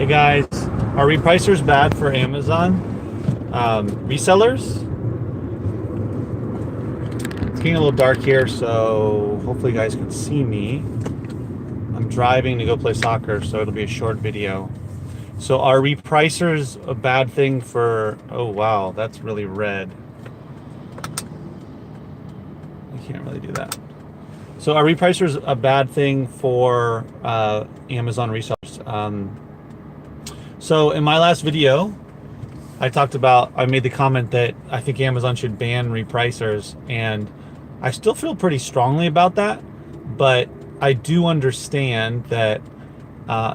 Hey guys, are repricers bad for Amazon resellers? It's getting a little dark here, so hopefully you guys can see me. I'm driving to go play soccer, so it'll be a short video. So are repricers a bad thing for... Oh wow, that's really red. I can't really do that. So are repricers a bad thing for Amazon resellers? So in my last video, I made the comment that I think Amazon should ban repricers, and I still feel pretty strongly about that, but I do understand that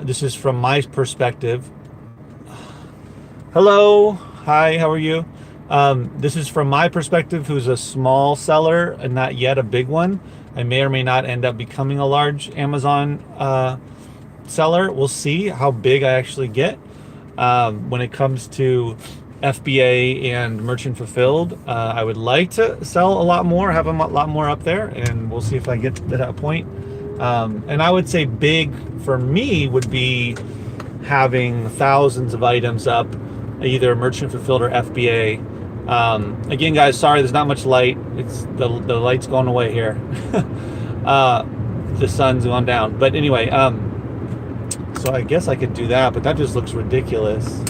this is from my perspective. Hello, hi, how are you? This is from my perspective, who's a small seller and not yet a big one. I may or may not end up becoming a large Amazon seller. We'll see how big I actually get. When it comes to FBA and merchant fulfilled, I would like to sell a lot more, have a lot more up there, and we'll see if I get to that point. And I would say big for me would be having thousands of items up, either merchant fulfilled or FBA. Again, guys, sorry, there's not much light. It's the light's going away here. The sun's gone down. But anyway, so I guess I could do that, but that just looks ridiculous.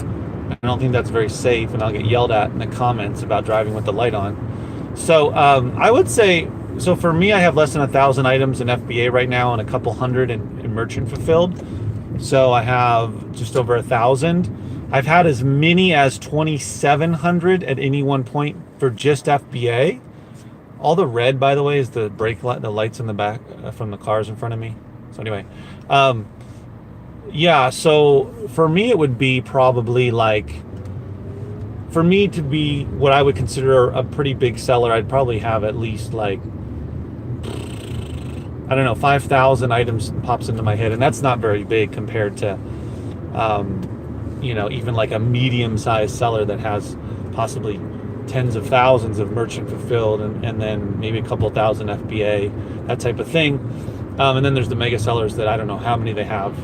I don't think that's very safe, and I'll get yelled at in the comments about driving with the light on. So I would say, so for me, I have less than 1,000 items in FBA right now and a couple hundred in merchant fulfilled. So I have just over 1,000. I've had as many as 2,700 at any one point for just FBA. All the red, by the way, is the brake light, the lights in the back from the cars in front of me. So anyway, yeah, so for me, it would be probably like, for me to be what I would consider a pretty big seller, I'd probably have at least like, I don't know, 5,000 items pops into my head. And that's not very big compared to, you know, even like a medium-sized seller that has possibly tens of thousands of merchant fulfilled and then maybe a couple thousand FBA, that type of thing. And then there's the mega sellers that I don't know how many they have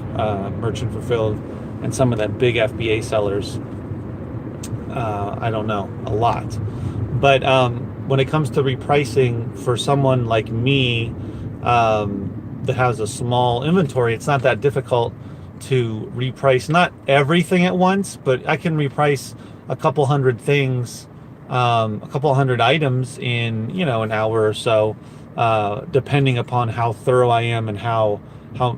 merchant fulfilled, and some of that big FBA sellers, I don't know, a lot. But when it comes to repricing for someone like me that has a small inventory, it's not that difficult to reprice, not everything at once, but I can reprice a couple hundred things, a couple hundred items in, you know, an hour or so. Depending upon how thorough I am and how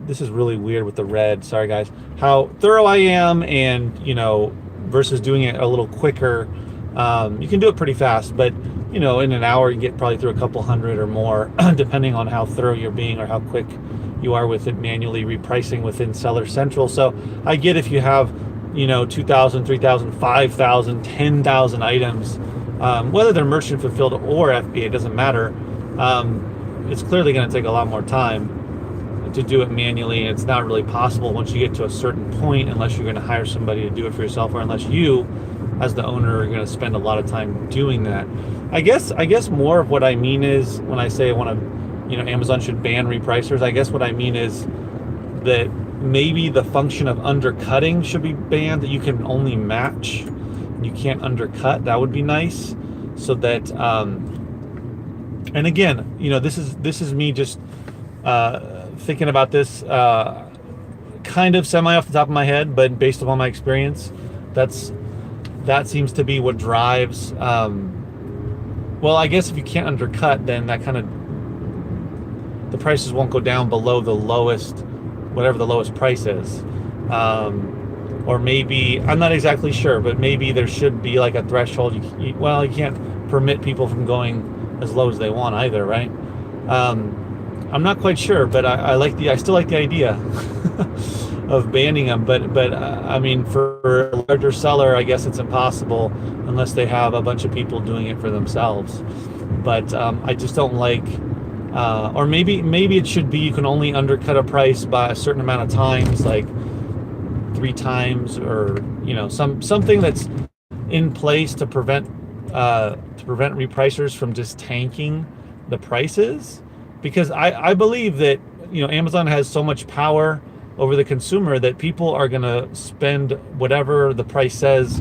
this is really weird with the red, sorry guys, how thorough I am, and you know, versus doing it a little quicker. You can do it pretty fast, but you know, in an hour you get probably through a couple hundred or more depending on how thorough you're being or how quick you are with it manually repricing within Seller Central. So I get if you have, you know, 2,000, 3,000, 5,000, 10,000 items, whether they're merchant fulfilled or FBA, it doesn't matter. It's clearly going to take a lot more time to do it manually, and it's not really possible once you get to a certain point unless you're going to hire somebody to do it for yourself, or unless you as the owner are going to spend a lot of time doing that. I guess more of what I mean is when I say I want to, you know, Amazon should ban repricers, I guess what I mean is that maybe the function of undercutting should be banned, that you can only match, you can't undercut. That would be nice, so that and again, you know, this is me just thinking about this kind of semi off the top of my head, but based upon my experience, that seems to be what drives. Well, I guess if you can't undercut, then that kind of, the prices won't go down below the lowest, whatever the lowest price is. Or maybe, I'm not exactly sure, but maybe there should be like a threshold. Well, you can't permit people from going as low as they want either, right? I'm not quite sure, but I still like the idea of banning them. But I mean, for a larger seller, I guess it's impossible unless they have a bunch of people doing it for themselves. But I just don't like, or maybe it should be you can only undercut a price by a certain amount of times, like 3 times, or you know, something that's in place to prevent repricers from just tanking the prices, because I believe that, you know, Amazon has so much power over the consumer that people are going to spend whatever the price says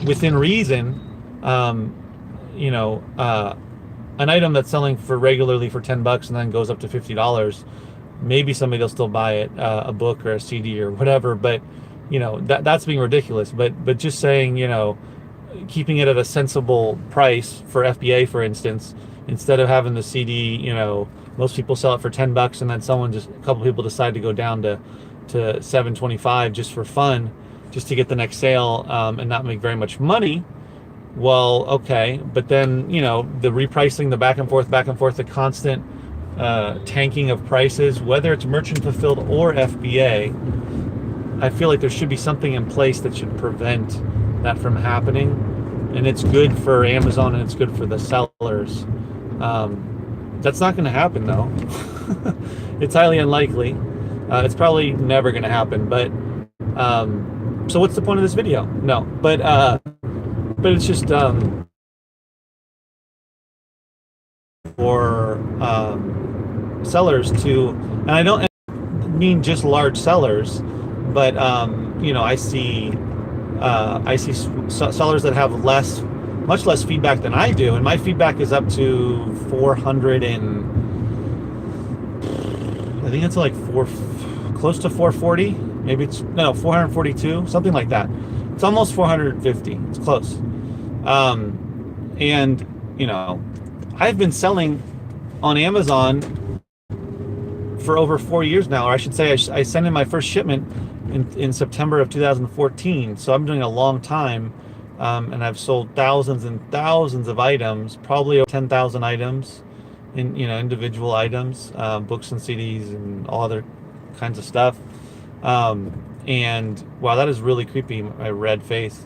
within reason. Um, you know, an item that's selling for regularly for 10 bucks and then goes up to $50, maybe somebody will still buy it, a book or a CD or whatever. But you know, that's being ridiculous. But just saying, you know, keeping it at a sensible price for FBA, for instance, instead of having the CD, you know, most people sell it for 10 bucks and then a couple people decide to go down to $7.25 just for fun, just to get the next sale, and not make very much money. Well, okay, but then, you know, the repricing, the back and forth, the constant tanking of prices, whether it's merchant fulfilled or FBA, I feel like there should be something in place that should prevent that from happening. And it's good for Amazon and it's good for the sellers. That's not going to happen, though. It's highly unlikely. It's probably never going to happen. But so what's the point of this video? No, but it's just for sellers to, and I don't mean just large sellers, but you know, I see sellers that have much less feedback than I do, and my feedback is up to 400 and I think it's like close to 440, maybe it's 442, something like that. It's almost 450. It's close. And you know, I've been selling on Amazon for over 4 years now, or I should say, I sent in my first shipment in September of 2014. So I'm doing a long time, and I've sold thousands and thousands of items, probably over 10,000 items, in, you know, individual items, books and CDs and all other kinds of stuff. And wow, that is really creepy, my red face.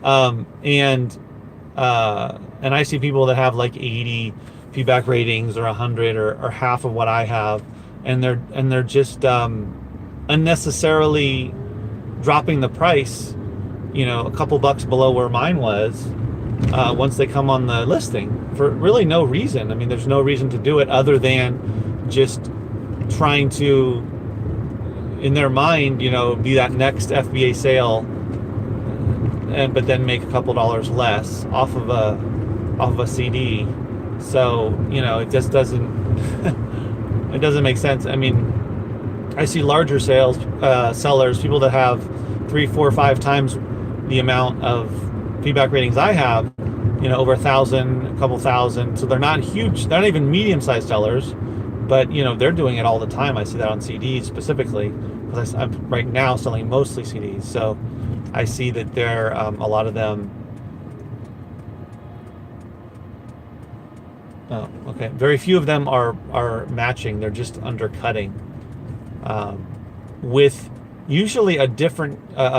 And I see people that have like 80 feedback ratings or 100 or half of what I have, and they're just unnecessarily dropping the price, you know, a couple bucks below where mine was, once they come on the listing for really no reason. I mean, there's no reason to do it other than just trying to, in their mind, you know, be that next FBA sale, but then make a couple dollars less off of a CD. So, you know, it just doesn't it doesn't make sense. I mean, I see larger sellers, people that have 3, 4, 5 times the amount of feedback ratings I have, you know, over 1,000, a couple thousand. So they're not huge, they're not even medium-sized sellers, but you know, they're doing it all the time. I see that on CDs specifically, because I'm right now selling mostly CDs. So I see that there, a lot of them. Oh, okay. Very few of them are matching. They're just undercutting, with usually a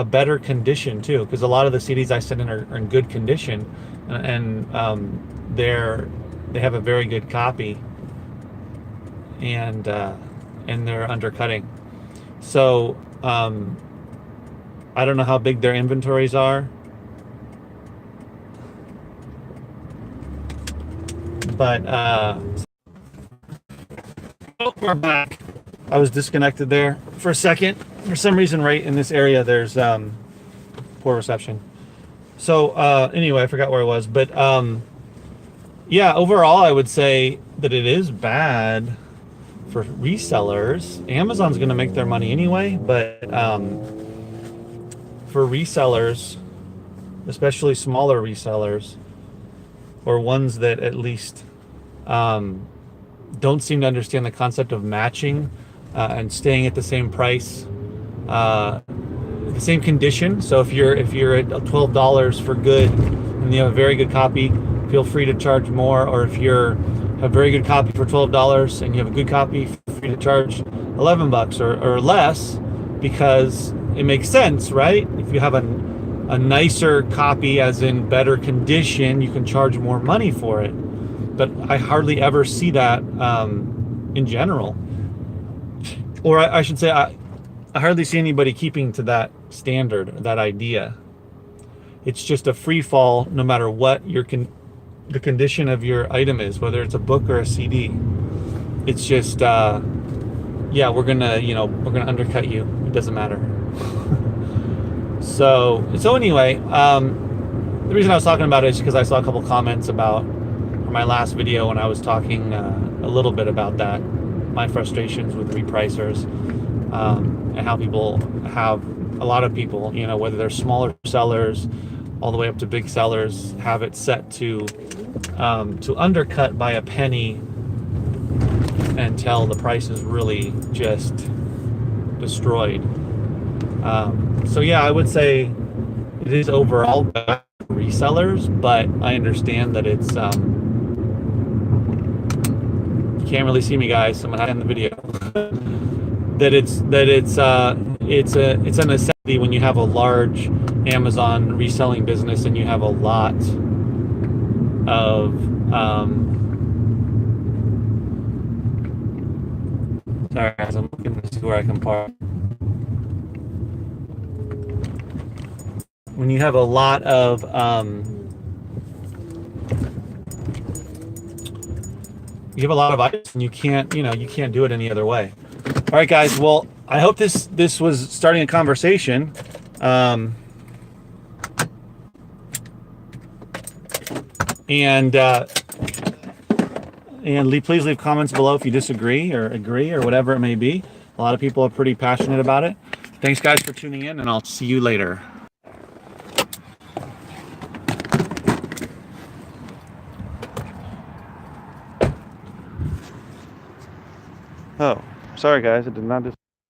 better condition too. Because a lot of the CDs I send in are in good condition, and they have a very good copy, and they're undercutting. So I don't know how big their inventories are, but oh, we're back. I was disconnected there for a second. For some reason, right in this area, there's poor reception. So anyway, I forgot where I was, but yeah, overall, I would say that it is bad for resellers. Amazon's going to make their money anyway, but for resellers, especially smaller resellers, or ones that at least don't seem to understand the concept of matching and staying at the same price, the same condition. So if you're at $12 for good and you have a very good copy, feel free to charge more. Or if you're a very good copy for $12 and you have a good copy, feel free to charge $11 or less, because it makes sense, right? If you have a nicer copy, as in better condition, you can charge more money for it. But I hardly ever see that in general. Or I should say, I hardly see anybody keeping to that standard, that idea. It's just a free fall no matter what the condition of your item is, whether it's a book or a CD. It's just yeah, we're gonna, we're gonna undercut you. It doesn't matter. So anyway, the reason I was talking about it is because I saw a couple comments about my last video when I was talking a little bit about that, my frustrations with repricers, and how people have, a lot of people, whether they're smaller sellers all the way up to big sellers, have it set to undercut by a penny until the price is really just destroyed. So yeah, I would say it is overall bad for resellers, but I understand that it's you can't really see me, guys, so I'm gonna have to end the video. that it's a necessity when you have a large Amazon reselling business and you have a lot of sorry guys, I'm looking to see where I can park. When you have a lot of items, and you can't do it any other way. All right, guys. Well, I hope this was starting a conversation. And please leave comments below if you disagree or agree or whatever it may be. A lot of people are pretty passionate about it. Thanks, guys, for tuning in, and I'll see you later. Oh, sorry, guys. I did not just